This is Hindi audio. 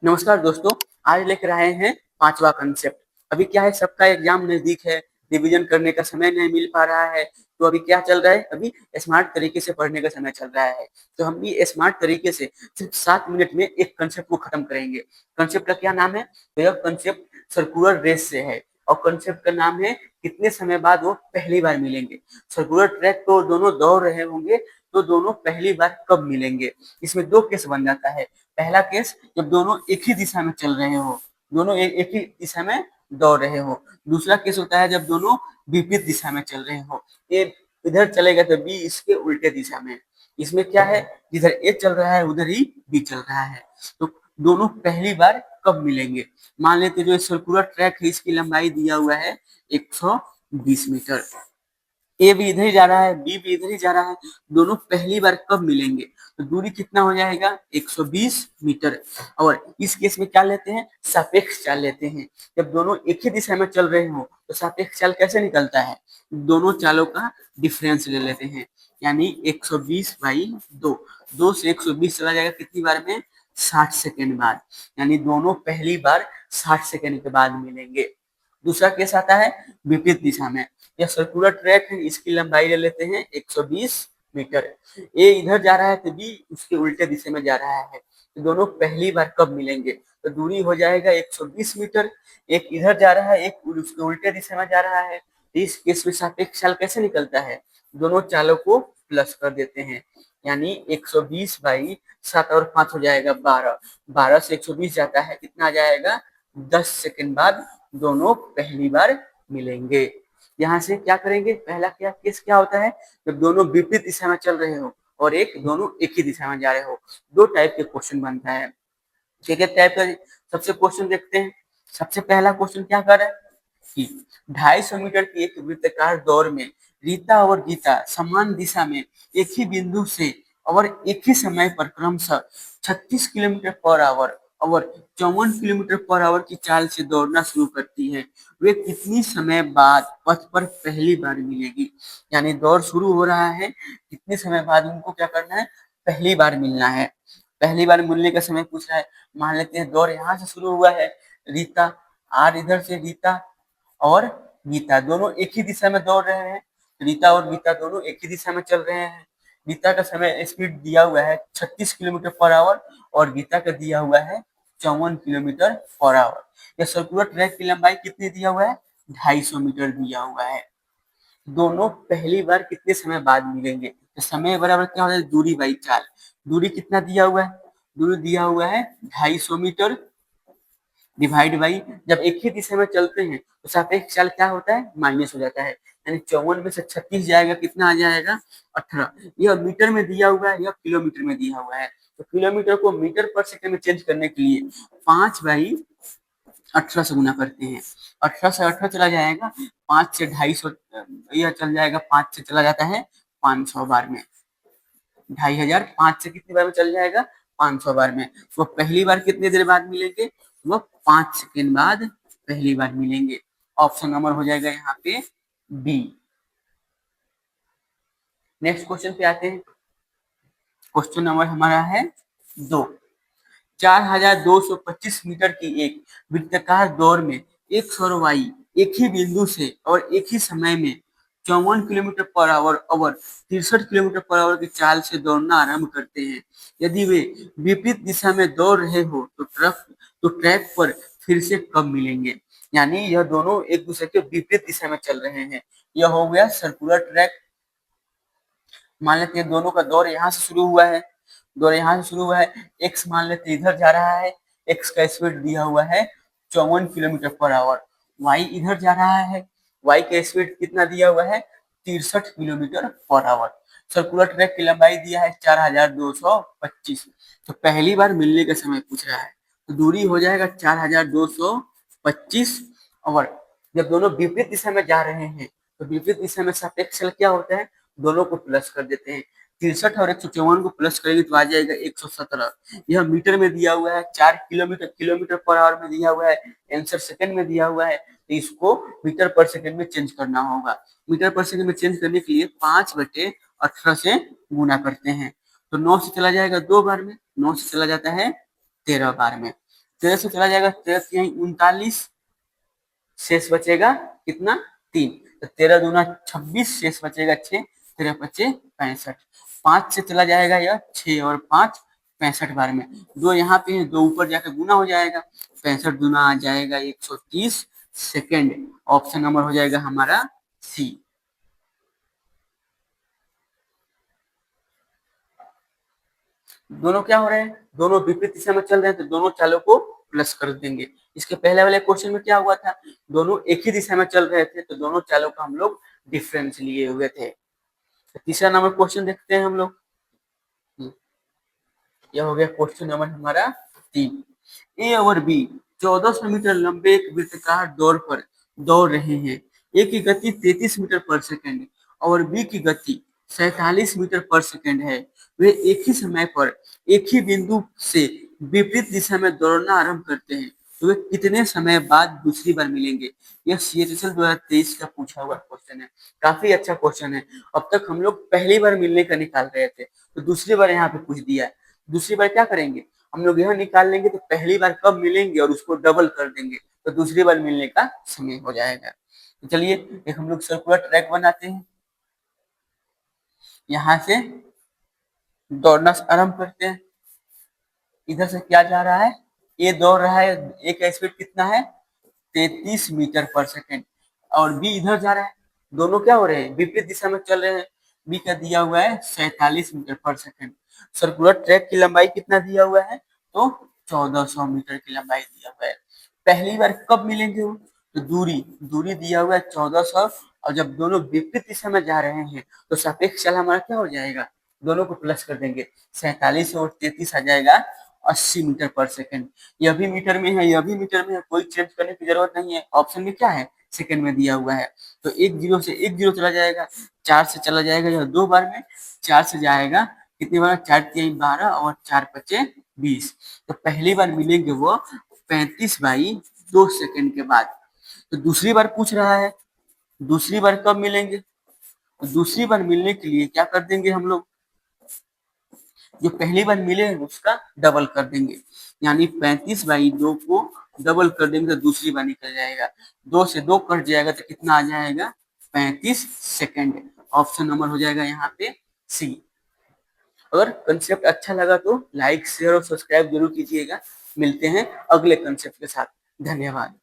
नमस्कार दोस्तों। आज लेकर आए हैं पांचवा कंसेप्ट। अभी क्या है, सबका एग्जाम नजदीक है, रिवीजन करने का समय नहीं मिल पा रहा है। तो अभी क्या चल रहा है, अभी स्मार्ट तरीके से पढ़ने का समय चल रहा है। तो हम भी स्मार्ट तरीके से सिर्फ 7 मिनट में एक कंसेप्ट को खत्म करेंगे। कंसेप्ट का क्या नाम है? तो यह कंसेप्ट सर्कुलर रेस से है और कंसेप्ट का नाम है कितने समय बाद वो पहली बार मिलेंगे। सर्कुलर ट्रैक को दोनों दौड़ रहे होंगे तो दोनों पहली बार कब मिलेंगे। इसमें दो केस बन जाता है। पहला केस जब दोनों एक ही दिशा में चल रहे हो, दोनों एक ही दिशा में दौड़ रहे हो। दूसरा केस होता है जब दोनों विपरीत दिशा में चल रहे हो। ए इधर चलेगा तो बी इसके उल्टे दिशा में। इसमें क्या है, जिधर ए चल रहा है उधर ही बी चल रहा है। तो दोनों पहली बार कब मिलेंगे? मान लेते जो सर्कुलर ट्रैक है इसकी लंबाई दिया हुआ है 120 मीटर। ए भी इधर ही जा रहा है, बी भी इधर ही जा रहा है। दोनों पहली बार कब मिलेंगे? तो दूरी कितना हो जाएगा? 120 मीटर। और इस केस में क्या लेते हैं? सापेक्ष चाल लेते हैं। जब दोनों एक ही दिशा में चल रहे हो तो सापेक्ष चाल कैसे निकलता है? दोनों चालों का डिफरेंस ले लेते हैं, यानी 120 बाई 2। 2 से 120 चला जाएगा कितनी बार में? 60 सेकेंड बाद। यानी दोनों पहली बार 60 सेकेंड के बाद मिलेंगे। दूसरा केस आता है विपरीत दिशा में। यह सर्कुलर ट्रैक है, इसकी लंबाई ले लेते हैं 120 मीटर। ए इधर जा रहा है तो बी उसके उल्टे दिशा में जा रहा है। तो दोनों पहली बार कब मिलेंगे? तो दूरी हो जाएगा 120 मीटर। एक इधर जा रहा है, एक उसके उल्टे दिशा में जा रहा है। इस केस में सापेक्ष चाल कैसे निकलता है? दोनों चालों को प्लस कर देते हैं, यानी 120 बाई 7 और 5 हो जाएगा 12। 12 से 120 जाता है, कितना आ जाएगा? 10 सेकेंड बाद दोनों पहली बार मिलेंगे। यहाँ से क्या करेंगे? पहला क्या केस क्या होता है? जब दोनों विपरीत दिशा में चल रहे हो और दोनों एक ही दिशा में जा रहे हो। दो टाइप के क्वेश्चन बनता है। ठीक है, टाइप का सबसे क्वेश्चन देखते हैं। सबसे पहला क्वेश्चन क्या कर रहा है कि 250 मीटर की एक वृत्ताकार दौड़ में रीता और गीता समान दिशा में एक ही बिंदु से और एक ही समय पर क्रमशः 36 किलोमीटर पर आवर और 54 किलोमीटर पर आवर की चाल से दौड़ना शुरू करती है। वे कितनी समय बाद पथ पर पहली बार मिलेगी? यानी दौड़ शुरू हो रहा है, कितने समय बाद उनको क्या करना है? पहली बार मिलना है। पहली बार मिलने का समय पूछ रहा है। मान लेते हैं दौड़ यहाँ से शुरू हुआ है, रीता आर इधर से रीता और गीता दोनों एक ही दिशा में दौड़ रहे हैं। रीता और गीता दोनों एक ही दिशा में चल रहे हैं। गीता का समय स्पीड दिया हुआ है 36 किलोमीटर पर आवर और गीता का दिया हुआ है 54 किलोमीटर पर आवर। यह सर्कुलर ट्रैक की लंबाई कितनी दिया हुआ है? 250 मीटर दिया हुआ है। दोनों पहली बार कितने समय बाद मिलेंगे? तो समय बराबर क्या होता है? दूरी बाई चाल। दूरी कितना दिया हुआ है? दूरी दिया हुआ है 250 मीटर डिवाइड बाई, जब एक ही दिशा में चलते हैं तो सापेक्ष चाल क्या होता है? माइनस हो जाता है। यानी 54 में से 36 जाएगा, कितना आ जाएगा? 18। यह मीटर में दिया हुआ है, यह किलोमीटर में दिया हुआ है। तो किलोमीटर को मीटर पर सेकंड में चेंज करने के लिए 5 बाई 18 से गुना करते हैं। 18 से 18 चला जाएगा, 5 से 250, यह चल जाएगा, 5 से चला जाता है 500 बार में। 2500 5 से कितनी बार में चल जाएगा? 500 बार में। वो पहली बार कितनी देर बाद मिलेंगे? वो 5 सेकेंड बाद पहली बार मिलेंगे। ऑप्शन नंबर हो जाएगा यहाँ पे बी। नेक्स्ट क्वेश्चन पे आते हैं। क्वेश्चन नंबर हमारा है 2। 4225 मीटर की एक वृत्ताकार दौड़ में एक सौरवाई एक ही बिंदु से और एक ही समय में 54 किलोमीटर पर आवर और 63 किलोमीटर पर आवर की चाल से दौड़ना आरंभ करते हैं। यदि वे विपरीत दिशा में दौड़ रहे हो तो ट्रैक पर फिर से कब मिलेंगे? यानी यह दोनों एक दूसरे के विपरीत दिशा में चल रहे हैं। यह हो गया सर्कुलर ट्रैक। मान लेते हैं दोनों का दौर यहाँ से शुरू हुआ है, दौर यहाँ से शुरू हुआ है। एक्स मान लेते इधर जा रहा है, एक्स का स्पीड दिया हुआ है 54 किलोमीटर पर आवर। वाई इधर जा रहा है, वाई का स्पीड कितना दिया हुआ है? 63 kilometre per hour. Circular track की लंबाई दिया है 4225। तो पहली बार मिलने का समय पूछ रहा है, तो दूरी हो जाएगा 4225। और जब दोनों विपरीत दिशा में जा रहे हैं तो विपरीत दिशा में सापेक्ष क्या होता है? दोनों को प्लस कर देते हैं। 63 और 154 को प्लस करेंगे तो आ जाएगा 117। यह मीटर में दिया हुआ है, 4 किलोमीटर किलोमीटर पर आवर में दिया हुआ है, आंसर सेकंड में दिया हुआ है, तो इसको मीटर पर सेकंड में चेंज करना होगा। मीटर पर सेकंड में चेंज करने के लिए 5/18 से गुना करते हैं। तो 9 से चला जाएगा 2 बार में, 9 से चला जाता है 13 बार में। 13 से चला जाएगा, 13 यही 39, शेष बचेगा कितना 3, तो 13 दूना 26, शेष बचेगा 6, 13 पचे 65, 5 से चला जाएगा यह 6 और 5 65 बार में, दो यहाँ पे है, दो ऊपर जाकर गुना हो जाएगा, 65 दूना आ जाएगा 130 सेकेंड। ऑप्शन नंबर हो जाएगा हमारा सी। दोनों क्या हो रहे हैं, दोनों विपरीत दिशा में चल रहे हैं, तो दोनों चालों को प्लस कर देंगे। इसके पहले वाले क्वेश्चन में क्या हुआ था, दोनों एक ही दिशा में चल रहे थे, तो दोनों चालों का हम लोग डिफरेंस लिए हुए थे। तो तीसरा नंबर क्वेश्चन देखते हैं हम लोग। यह हो गया क्वेश्चन नंबर हमारा 3। ए और बी 1400 मीटर लंबे एक वृत्ताकार दौड़ पर दौड़ रहे हैं। ए की गति 33 मीटर पर सेकंड और बी की गति 47 मीटर पर सेकंड है। वे एक ही समय पर एक ही बिंदु से विपरीत दिशा में दौड़ना आरंभ करते हैं, तो वे कितने समय बाद दूसरी बार मिलेंगे। यह CHSL 2023 का पूछा हुआ क्वेश्चन है, काफी अच्छा क्वेश्चन है। अब तक हम लोग पहली बार मिलने का निकाल रहे थे, तो दूसरी बार यहाँ पे पूछ दिया है। दूसरी बार क्या करेंगे, हम लोग यह निकाल लेंगे तो पहली बार कब मिलेंगे और उसको डबल कर देंगे, तो दूसरी बार मिलने का समय हो जाएगा। तो चलिए एक हम लोग सर्कुलर ट्रैक बनाते हैं, यहाँ से दौड़ना आरंभ करते हैं। इधर से क्या जा रहा है, ए दौड़ रहा है, ए का स्पीड कितना है 33 मीटर पर सेकेंड, और बी इधर जा रहा है, दोनों क्या हो रहे हैं विपरीत दिशा में चल रहे हैं। बी का दिया हुआ है 47 मीटर पर सेकेंड। सर्कुलर ट्रैक की लंबाई कितना दिया हुआ है, तो 1400 मीटर की लंबाई दिया हुआ है। पहली बार कब मिलेंगे वो, तो दूरी दूरी दिया हुआ है 1400, और जब दोनों विपरीत दिशा में जा रहे हैं तो सापेक्ष चाल हमारा क्या हो जाएगा, दोनों को प्लस कर देंगे, 47 और 33 आ जाएगा 80 मीटर पर सेकंड। यह भी मीटर में है, यह भी मीटर में है, कोई चेंज करने की जरूरत नहीं है। ऑप्शन में क्या है, सेकंड में दिया हुआ है, तो एक जीरो से एक जीरो चला जाएगा, 4 से चला जाएगा यह 2 बार में, 4 से जाएगा कितनी बार, 4 3 12 और 4 5 20, तो पहली बार मिलेंगे वो 35/2 सेकंड के बाद। तो दूसरी बार पूछ रहा है, दूसरी बार कब मिलेंगे, तो दूसरी बार मिलने के लिए क्या कर देंगे हम लोग, जो पहली बार मिले हैं उसका डबल कर देंगे, यानी 35/2 को डबल कर देंगे तो दूसरी बार निकल जाएगा, 2 से 2 कट जाएगा तो कितना आ जाएगा 35 सेकंड। ऑप्शन नंबर हो जाएगा यहाँ पे सी। अगर कंसेप्ट अच्छा लगा तो लाइक शेयर और सब्सक्राइब जरूर कीजिएगा। मिलते हैं अगले कंसेप्ट के साथ, धन्यवाद।